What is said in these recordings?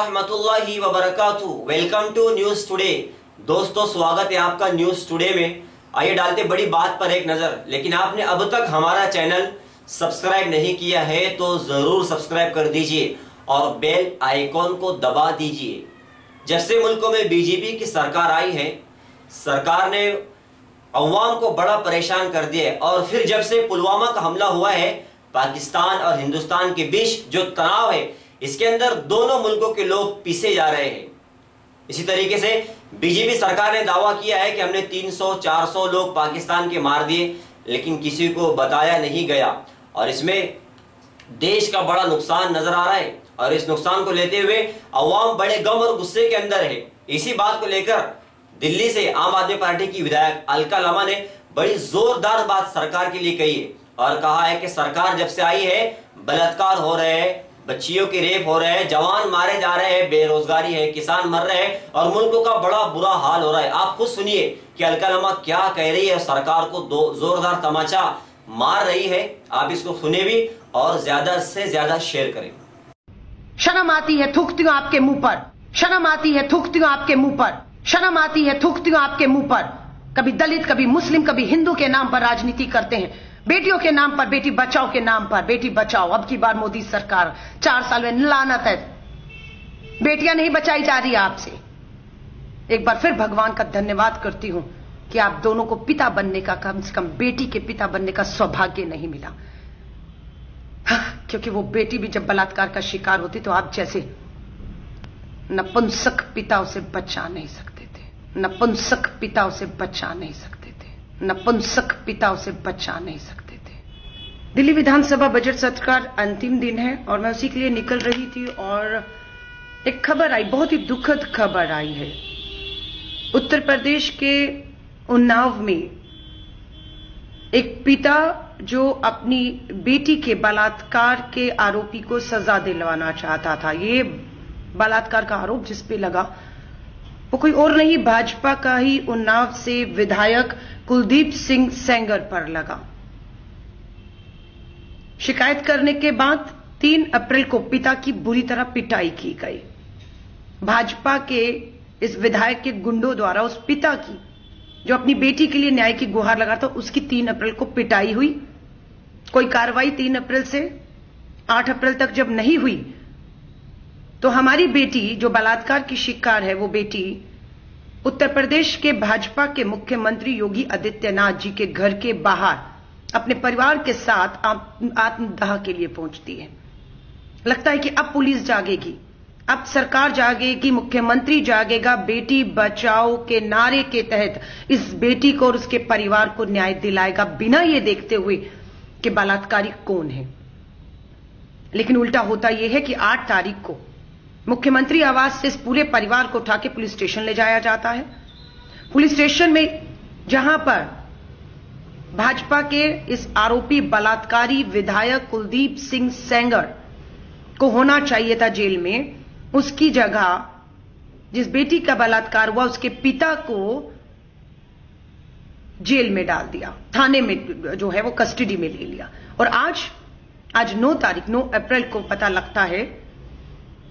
रहमतुल्लाहि व बरकातुहू। Welcome to news today. दोस्तों, स्वागत है आपका न्यूज टुडे में। आइए डालते बड़ी बात पर एक नजर। लेकिन आपने अब तक हमारा चैनल सब्सक्राइब नहीं किया है तो जरूर सब्सक्राइब कर दीजिए और बेल आइकॉन को दबा दीजिए। जब से मुल्कों में बीजेपी की सरकार आई है, सरकार ने अवाम को बड़ा परेशान कर दिया है। और फिर जब से पुलवामा का हमला हुआ है, पाकिस्तान और हिंदुस्तान के बीच जो तनाव है, इसके अंदर दोनों मुल्कों के लोग पीसे जा रहे हैं। इसी तरीके से बीजेपी सरकार ने दावा किया है कि हमने 300-400 लोग पाकिस्तान के मार दिए, लेकिन किसी को बताया नहीं गया और इसमें देश का बड़ा नुकसान नजर आ रहा है। और इस नुकसान को लेते हुए अवाम बड़े गम और गुस्से के अंदर है। इसी बात को लेकर दिल्ली से आम आदमी पार्टी की विधायक अलका लामा ने बड़ी जोरदार बात सरकार के लिए कही है और कहा है कि सरकार जब से आई है, बलात्कार हो रहे हैं, बच्चियों के रेप हो रहे हैं, जवान मारे जा रहे हैं, बेरोजगारी है, किसान मर रहे हैं और मुल्कों का बड़ा बुरा हाल हो रहा है। आप खुद सुनिए कि अलका लामा क्या कह रही है। सरकार को जोरदार तमाचा मार रही है। आप इसको सुने भी और ज्यादा से ज्यादा शेयर करें। शर्म आती है, थूकती हूं आपके मुंह पर। शर्म आती है, थूकती हूं आपके मुंह पर। शर्म आती है, थूकती हूं आपके मुंह पर। कभी दलित, कभी मुस्लिम, कभी हिंदू के नाम पर राजनीति करते हैं। बेटियों के नाम पर, बेटी बचाओ के नाम पर बेटी बचाओ। अब की बार मोदी सरकार 4 साल में लानत है, बेटियां नहीं बचाई जा रही आपसे। एक बार फिर भगवान का धन्यवाद करती हूं कि आप दोनों को पिता बनने का, कम से कम बेटी के पिता बनने का सौभाग्य नहीं मिला। क्योंकि वो बेटी भी जब बलात्कार का शिकार होती तो आप जैसे नपुंसक पिता उसे बचा नहीं सकते थे। नपुंसक पिता उसे बचा नहीं सकते थे। नपुंसक पिता उसे बचा नहीं सकते थे। दिल्ली विधानसभा बजट सत्र का अंतिम दिन है और मैं उसी के लिए निकल रही थी और एक खबर आई, बहुत ही दुखद खबर आई है। उत्तर प्रदेश के उन्नाव में एक पिता जो अपनी बेटी के बलात्कार के आरोपी को सजा दिलवाना चाहता था। ये बलात्कार का आरोप जिस पे लगा वो कोई और नहीं, भाजपा का ही उन्नाव से विधायक कुलदीप सिंह सेंगर पर लगा। शिकायत करने के बाद 3 अप्रैल को पिता की बुरी तरह पिटाई की गई। भाजपा के इस विधायक के गुंडों द्वारा उस पिता की, जो अपनी बेटी के लिए न्याय की गुहार लगाता, उसकी 3 अप्रैल को पिटाई हुई। कोई कार्रवाई 3 अप्रैल से 8 अप्रैल तक जब नहीं हुई तो हमारी बेटी जो बलात्कार की शिकार है, वो बेटी उत्तर प्रदेश के भाजपा के मुख्यमंत्री योगी आदित्यनाथ जी के घर के बाहर अपने परिवार के साथ आत्मदाह के लिए पहुंचती है। लगता है कि अब पुलिस जागेगी, अब सरकार जागेगी, मुख्यमंत्री जागेगा। बेटी बचाओ के नारे के तहत इस बेटी को और उसके परिवार को न्याय दिलाएगा, बिना ये देखते हुए कि बलात्कारी कौन है। लेकिन उल्टा होता यह है कि 8 तारीख को मुख्यमंत्री आवास से इस पूरे परिवार को उठा के पुलिस स्टेशन ले जाया जाता है। पुलिस स्टेशन में जहां पर भाजपा के इस आरोपी बलात्कारी विधायक कुलदीप सिंह सेंगर को होना चाहिए था जेल में, उसकी जगह जिस बेटी का बलात्कार हुआ उसके पिता को जेल में डाल दिया, थाने में जो है वो कस्टडी में ले लिया। और आज 9 अप्रैल को पता लगता है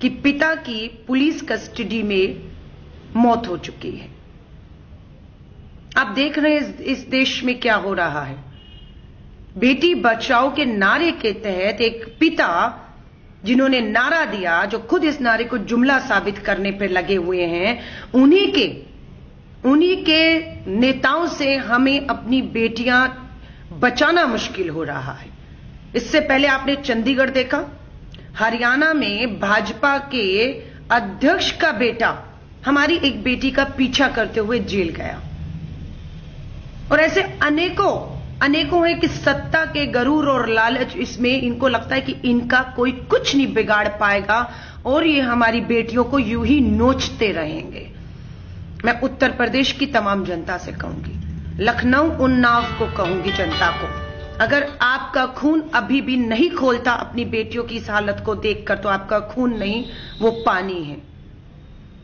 कि पिता की पुलिस कस्टडी में मौत हो चुकी है। आप देख रहे हैं इस देश में क्या हो रहा है। बेटी बचाओ के नारे के तहत एक पिता जिन्होंने नारा दिया, जो खुद इस नारे को जुमला साबित करने पर लगे हुए हैं, उन्हीं के नेताओं से हमें अपनी बेटियां बचाना मुश्किल हो रहा है। इससे पहले आपने चंडीगढ़ देखा, हरियाणा में भाजपा के अध्यक्ष का बेटा हमारी एक बेटी का पीछा करते हुए जेल गया। और ऐसे अनेकों है कि सत्ता के गरूर और लालच, इसमें इनको लगता है कि इनका कोई कुछ नहीं बिगाड़ पाएगा और ये हमारी बेटियों को यूं ही नोचते रहेंगे। मैं उत्तर प्रदेश की तमाम जनता से कहूंगी, लखनऊ उन्नाव को कहूंगी जनता को, अगर आपका खून अभी भी नहीं खोलता अपनी बेटियों की इस हालत को देखकर, तो आपका खून नहीं, वो पानी है।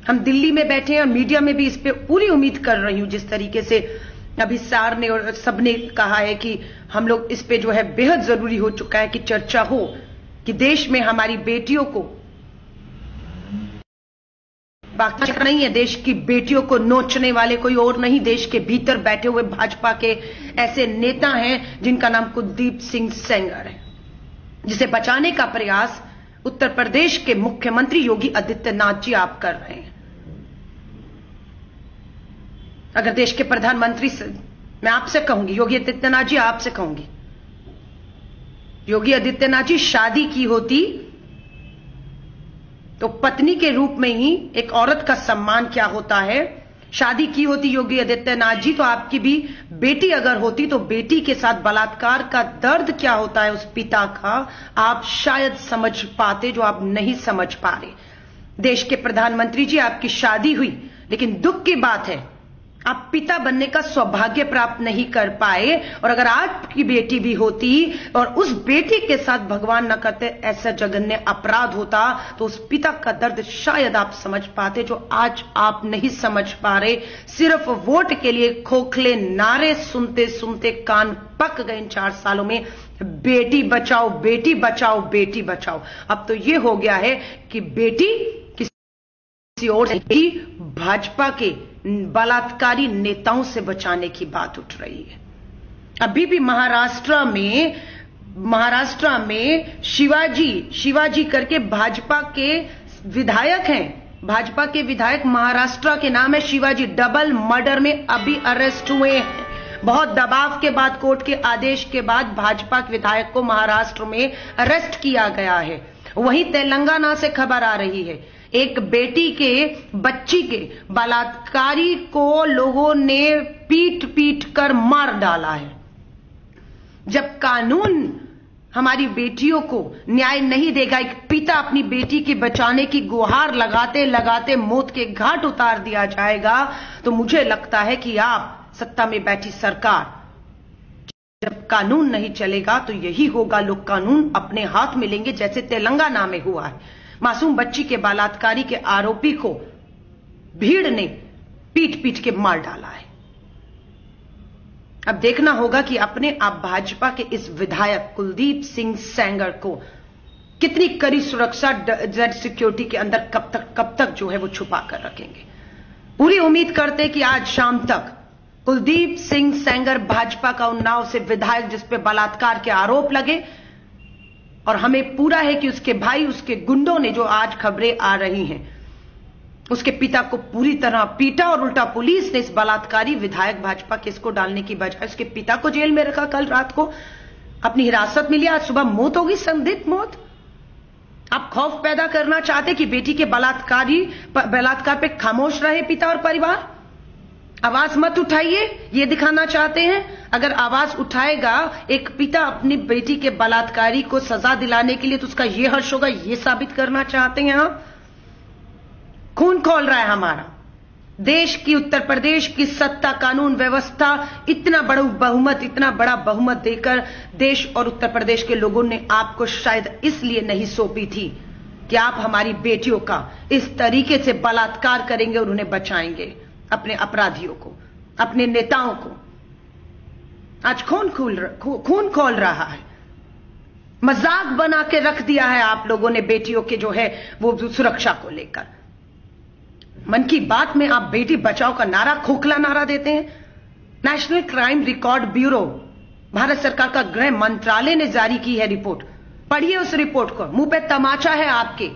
हम दिल्ली में बैठे हैं और मीडिया में भी इस पे पूरी उम्मीद कर रही हूं, जिस तरीके से अभी सार ने और सबने कहा है कि हम लोग इस पे जो है बेहद जरूरी हो चुका है कि चर्चा हो कि देश में हमारी बेटियों को बाकी नहीं है। देश की बेटियों को नोचने वाले कोई और नहीं, देश के भीतर बैठे हुए भाजपा के ऐसे नेता हैं जिनका नाम कुलदीप सिंह सेंगर है, जिसे बचाने का प्रयास उत्तर प्रदेश के मुख्यमंत्री योगी आदित्यनाथ जी आप कर रहे हैं। अगर देश के प्रधानमंत्री से मैं आपसे कहूंगी, योगी आदित्यनाथ जी आपसे कहूंगी, योगी आदित्यनाथ जी शादी की होती तो पत्नी के रूप में ही एक औरत का सम्मान क्या होता है, शादी की होती योगी आदित्यनाथ जी तो आपकी भी बेटी अगर होती तो बेटी के साथ बलात्कार का दर्द क्या होता है उस पिता का, आप शायद समझ पाते जो आप नहीं समझ पा रहे। देश के प्रधानमंत्री जी आपकी शादी हुई, लेकिन दुख की बात है आप पिता बनने का सौभाग्य प्राप्त नहीं कर पाए। और अगर आपकी बेटी भी होती और उस बेटी के साथ भगवान न करते ऐसा जघन्य अपराध होता तो उस पिता का दर्द शायद आप समझ पाते जो आज आप नहीं समझ पा रहे। सिर्फ वोट के लिए खोखले नारे सुनते सुनते कान पक गए इन 4 सालों में, बेटी बचाओ बेटी बचाओ बेटी बचाओ। अब तो यह हो गया है कि बेटी किसी और से, भाजपा के बलात्कारी नेताओं से बचाने की बात उठ रही है। अभी भी महाराष्ट्र में शिवाजी करके भाजपा के विधायक हैं, भाजपा के विधायक महाराष्ट्र के नाम है शिवाजी, डबल मर्डर में अभी अरेस्ट हुए हैं। बहुत दबाव के बाद, कोर्ट के आदेश के बाद भाजपा के विधायक को महाराष्ट्र में अरेस्ट किया गया है। वहीं तेलंगाना से खबर आ रही है, एक बेटी के बच्ची के बलात्कारी को लोगों ने पीट पीट कर मार डाला है। जब कानून हमारी बेटियों को न्याय नहीं देगा, एक पिता अपनी बेटी के बचाने की गुहार लगाते लगाते मौत के घाट उतार दिया जाएगा, तो मुझे लगता है कि आप सत्ता में बैठी सरकार, जब कानून नहीं चलेगा तो यही होगा, लोग कानून अपने हाथ में लेंगे जैसे तेलंगाना में हुआ है। मासूम बच्ची के बलात्कारी के आरोपी को भीड़ ने पीट पीट के मार डाला है। अब देखना होगा कि अपने आप भाजपा के इस विधायक कुलदीप सिंह सेंगर को कितनी कड़ी सुरक्षा जेड सिक्योरिटी के अंदर कब तक जो है वो छुपा कर रखेंगे। पूरी उम्मीद करते कि आज शाम तक कुलदीप सिंह सेंगर भाजपा का उन्नाव से विधायक जिस पे बलात्कार के आरोप लगे, और हमें पूरा है कि उसके भाई, उसके गुंडों ने जो आज खबरें आ रही हैं, उसके पिता को पूरी तरह पीटा और उल्टा पुलिस ने इस बलात्कारी विधायक भाजपा केस को डालने की बजाय उसके पिता को जेल में रखा, कल रात को अपनी हिरासत में लिया, आज सुबह मौत होगी, संदिग्ध मौत। आप खौफ पैदा करना चाहते कि बेटी के बलात्कार पे खामोश रहे पिता और परिवार, आवाज मत उठाइए, ये दिखाना चाहते हैं। अगर आवाज उठाएगा एक पिता अपनी बेटी के बलात्कारी को सजा दिलाने के लिए तो उसका ये हर्ष होगा, ये साबित करना चाहते हैं आप। खून खौल रहा है हमारा देश की, उत्तर प्रदेश की सत्ता, कानून व्यवस्था, इतना बड़ा बहुमत देकर देश और उत्तर प्रदेश के लोगों ने आपको शायद इसलिए नहीं सौंपी थी कि आप हमारी बेटियों का इस तरीके से बलात्कार करेंगे और उन्हें बचाएंगे, अपने अपराधियों को, अपने नेताओं को। आज खून खोल रहा है, मजाक बना के रख दिया है आप लोगों ने बेटियों के जो है वो सुरक्षा को लेकर। मन की बात में आप बेटी बचाओ का नारा, खोखला नारा देते हैं। National crime record bureau, Bharat सरकार का गृह मंत्रालय ने जारी की है रिपोर्ट, पढ़िए उस रिपोर्ट को। मुंह पे तमाचा है आपके,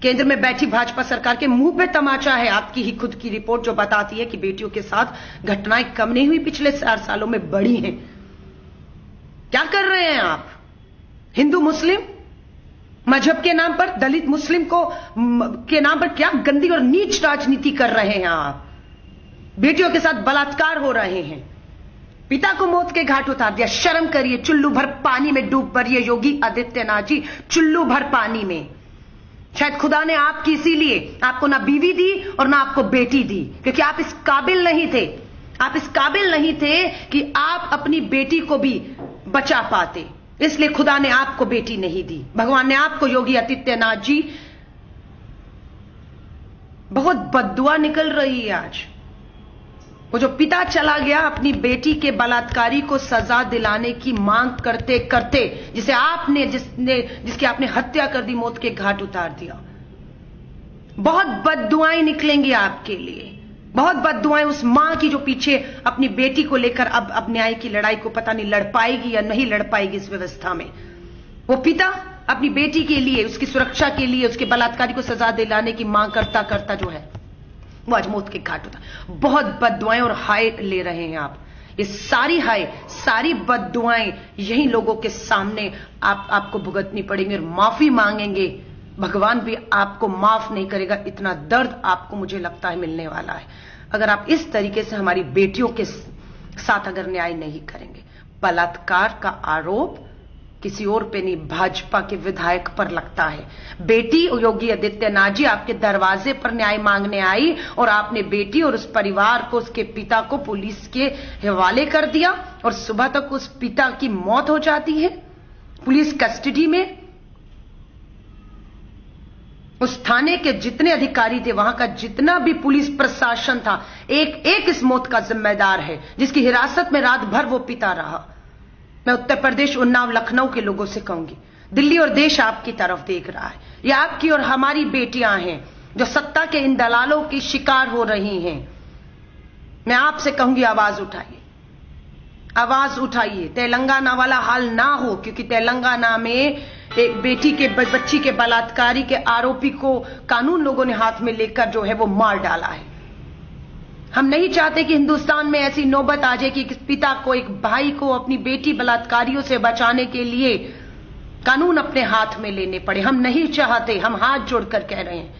केंद्र में बैठी भाजपा सरकार के मुंह पे तमाचा है आपकी ही खुद की रिपोर्ट जो बताती है कि बेटियों के साथ घटनाएं कम नहीं हुई, पिछले 4 सालों में बढ़ी हैं। क्या कर रहे हैं आप? हिंदू मुस्लिम मजहब के नाम पर, दलित मुस्लिम के नाम पर क्या गंदी और नीच राजनीति कर रहे हैं आप। बेटियों के साथ बलात्कार हो रहे हैं, पिता को मौत के घाट उतार दिया। शर्म करिए, चुल्लू भर पानी में डूब पड़िए योगी आदित्यनाथ जी, चुल्लू भर पानी में। शायद खुदा ने आपकी इसीलिए आपको ना बीवी दी और ना आपको बेटी दी, क्योंकि आप इस काबिल नहीं थे, आप इस काबिल नहीं थे कि आप अपनी बेटी को भी बचा पाते, इसलिए खुदा ने आपको बेटी नहीं दी, भगवान ने आपको। योगी आदित्यनाथ जी, बहुत बद्दुआ निकल रही है आज। वो जो पिता चला गया अपनी बेटी के बलात्कारी को सजा दिलाने की मांग करते करते, जिसकी आपने हत्या कर दी, मौत के घाट उतार दिया। बहुत बद्दुआएं निकलेंगी आपके लिए, बहुत बद्दुआएं उस मां की जो पीछे अपनी बेटी को लेकर अब न्याय की लड़ाई को पता नहीं लड़ पाएगी या नहीं लड़ पाएगी इस व्यवस्था में। वो पिता अपनी बेटी के लिए, उसकी सुरक्षा के लिए, उसके बलात्कारी को सजा दिलाने की मांग करता करता जो है वो आज मौत के घाट होता। बहुत बद्दुआएं और हाय ले रहे हैं आप। ये सारी हाय, सारी बद्दुआएं यही लोगों के सामने आपको भुगतनी पड़ेंगी और माफी मांगेंगे। भगवान भी आपको माफ नहीं करेगा, इतना दर्द आपको मुझे लगता है मिलने वाला है अगर आप इस तरीके से हमारी बेटियों के साथ अगर न्याय नहीं करेंगे। बलात्कार का आरोप किसी और पे नहीं, भाजपा के विधायक पर लगता है। बेटी योगी आदित्यनाथ जी आपके दरवाजे पर न्याय मांगने आई और आपने बेटी और उस परिवार को, उसके पिता को पुलिस के हवाले कर दिया और सुबह तक उस पिता की मौत हो जाती है पुलिस कस्टडी में। उस थाने के जितने अधिकारी थे, वहां का जितना भी पुलिस प्रशासन था, एक एक इस मौत का जिम्मेदार है, जिसकी हिरासत में रात भर वो पिता रहा। मैं उत्तर प्रदेश, उन्नाव, लखनऊ के लोगों से कहूंगी, दिल्ली और देश आपकी तरफ देख रहा है। ये आपकी और हमारी बेटियां हैं जो सत्ता के इन दलालों की शिकार हो रही हैं। मैं आपसे कहूंगी आवाज उठाइए, आवाज उठाइए। तेलंगाना वाला हाल ना हो, क्योंकि तेलंगाना में एक बेटी के बच्ची के बलात्कारी के आरोपी को कानून लोगों ने हाथ में लेकर जो है वो मार डाला है। हम नहीं चाहते कि हिंदुस्तान में ऐसी नौबत आ जाए कि एक पिता को, एक भाई को अपनी बेटी बलात्कारियों से बचाने के लिए कानून अपने हाथ में लेने पड़े। हम नहीं चाहते, हम हाथ जोड़कर कह रहे हैं,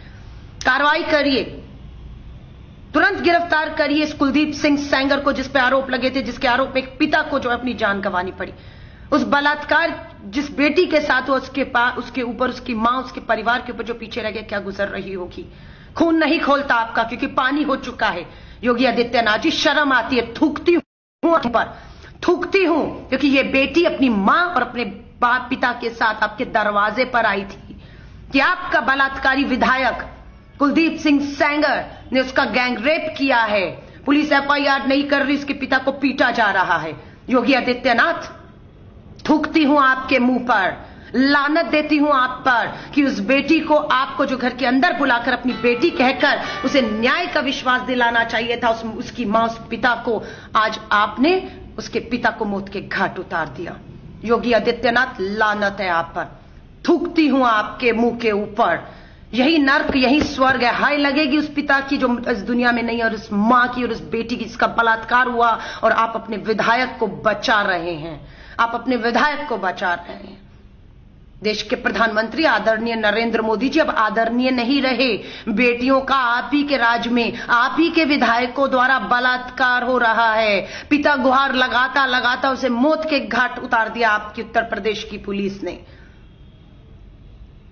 कार्रवाई करिए, तुरंत गिरफ्तार करिए इस कुलदीप सिंह सेंगर को, जिस पे आरोप लगे थे, जिसके आरोप में एक पिता को जो अपनी जान गंवानी पड़ी। उस बलात्कार जिस बेटी के साथ हो, उसके ऊपर उसकी मां, उसके परिवार के ऊपर जो पीछे रह गया, क्या गुजर रही होगी। खून नहीं खोलता आपका, क्योंकि पानी हो चुका है। योगी आदित्यनाथ जी, शर्म आती है, थूकती हूं पर, थूकती हूं, क्योंकि ये बेटी अपनी मां और अपने बाप पिता के साथ आपके दरवाजे पर आई थी कि आपका बलात्कारी विधायक कुलदीप सिंह सेंगर ने उसका गैंग रेप किया है। पुलिस एफआईआर नहीं कर रही, उसके पिता को पीटा जा रहा है। योगी आदित्यनाथ, थूकती हूं आपके मुंह पर, लानत देती हूं आप पर कि उस बेटी को, आपको जो घर के अंदर बुलाकर अपनी बेटी कहकर उसे न्याय का विश्वास दिलाना चाहिए था, उसकी मां, उस पिता को, आज आपने उसके पिता को मौत के घाट उतार दिया। योगी आदित्यनाथ, लानत है आप पर, थूकती हूं आपके मुंह के ऊपर। यही नर्क, यही स्वर्ग है। हाय लगेगी उस पिता की जो इस दुनिया में नहीं, और उस मां की और उस बेटी की जिसका बलात्कार हुआ, और आप अपने विधायक को बचा रहे हैं, आप अपने विधायक को बचा रहे हैं। देश के प्रधानमंत्री आदरणीय नरेंद्र मोदी जी अब आदरणीय नहीं रहे। बेटियों का आप ही के राज में, आप ही के विधायकों द्वारा बलात्कार हो रहा है। पिता गुहार लगाता लगाता उसे मौत के घाट उतार दिया आपकी उत्तर प्रदेश की पुलिस ने।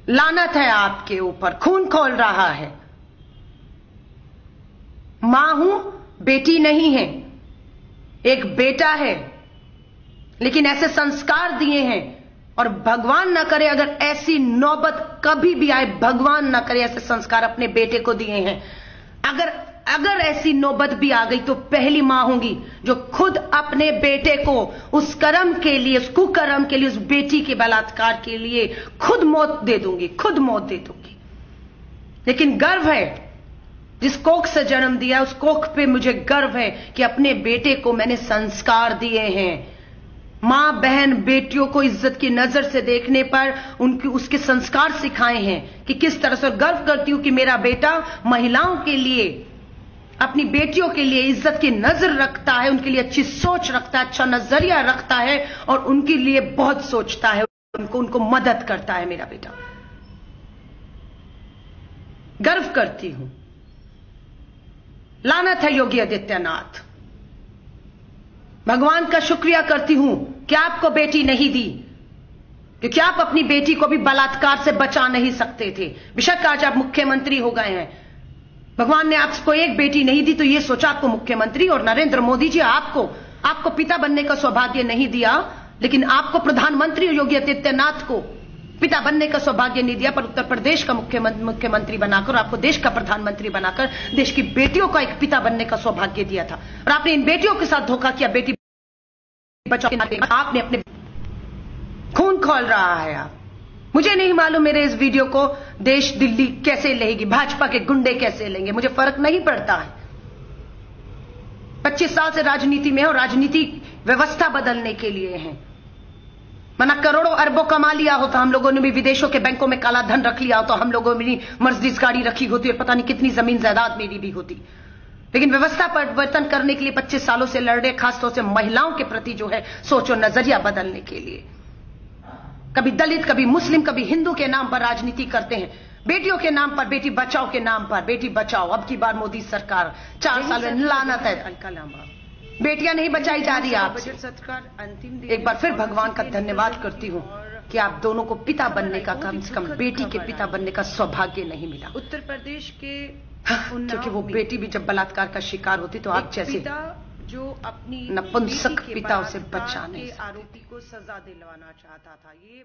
लानत है आपके ऊपर, खून खोल रहा है। मां हूं, बेटी नहीं है, एक बेटा है, लेकिन ऐसे संस्कार दिए हैं। और भगवान न करे अगर ऐसी नौबत कभी भी आए, भगवान न करे ऐसे संस्कार अपने बेटे को दिए हैं। अगर ऐसी नौबत भी आ गई तो पहली मां होंगी जो खुद अपने बेटे को उस कर्म के लिए, उस कुकर्म के लिए, उस बेटी के बलात्कार के लिए खुद मौत दे दूंगी, खुद मौत दे दूंगी। लेकिन गर्व है, जिस कोख से जन्म दिया उस कोख पे मुझे गर्व है कि अपने बेटे को मैंने संस्कार दिए हैं। मां, बहन, बेटियों को इज्जत की नजर से देखने पर उसके संस्कार सिखाए हैं कि किस तरह से। गर्व करती हूं कि मेरा बेटा महिलाओं के लिए, अपनी बेटियों के लिए इज्जत की नजर रखता है, उनके लिए अच्छी सोच रखता है, अच्छा नजरिया रखता है और उनके लिए बहुत सोचता है, उनको मदद करता है मेरा बेटा। गर्व करती हूं। लानत है योगी आदित्यनाथ। भगवान का शुक्रिया करती हूं कि आपको बेटी नहीं दी, क्योंकि आप अपनी बेटी को भी बलात्कार से बचा नहीं सकते थे। बेशक आज आप मुख्यमंत्री हो गए हैं, भगवान ने आपको एक बेटी नहीं दी तो ये सोचा आपको मुख्यमंत्री, और नरेंद्र मोदी जी आपको पिता बनने का सौभाग्य नहीं दिया, लेकिन आपको प्रधानमंत्री योगी आदित्यनाथ को पिता बनने का सौभाग्य नहीं दिया, पर उत्तर प्रदेश का मुख्यमंत्री बनाकर, आपको देश का प्रधानमंत्री बनाकर देश की बेटियों का एक पिता बनने का सौभाग्य दिया था। और आपने इन बेटियों के साथ धोखा किया। बेटी बचाओ, आपने अपने खून खोल रहा है। आप मुझे नहीं मालूम मेरे इस वीडियो को देश दिल्ली कैसे लेगी, भाजपा के गुंडे कैसे लेंगे, मुझे फर्क नहीं पड़ता है। 25 साल से राजनीति में और राजनीति व्यवस्था बदलने के लिए है। मना करोड़ों अरबों कमा लिया होता, हम लोगों ने भी विदेशों के बैंकों में काला धन रख लिया होता, हम लोगों ने भी मर्सिडीज गाड़ी रखी होती और पता नहीं कितनी जमीन जायदाद मेरी भी होती। लेकिन व्यवस्था परिवर्तन करने के लिए 25 सालों से लड़ रहे, खासतौर से महिलाओं के प्रति जो है सोच और नजरिया बदलने के लिए। कभी दलित, कभी मुस्लिम, कभी हिंदू के नाम पर राजनीति करते हैं, बेटियों के नाम पर, बेटी बचाओ के नाम पर। बेटी बचाओ, अब की बार मोदी सरकार 4 साल में लानत है, बेटियां नहीं बचाई जा रही। आप एक बार फिर भगवान का धन्यवाद करती हूँ कि आप दोनों को पिता बनने का, कम से कम बेटी के पिता बनने का सौभाग्य नहीं मिला। उत्तर प्रदेश के क्योंकि वो बेटी भी जब बलात्कार का शिकार होती तो आप जैसे जो अपनी नपुंसक पिता उसे बचा नहीं आरोपी को सजा दिलवाना चाहता था। ये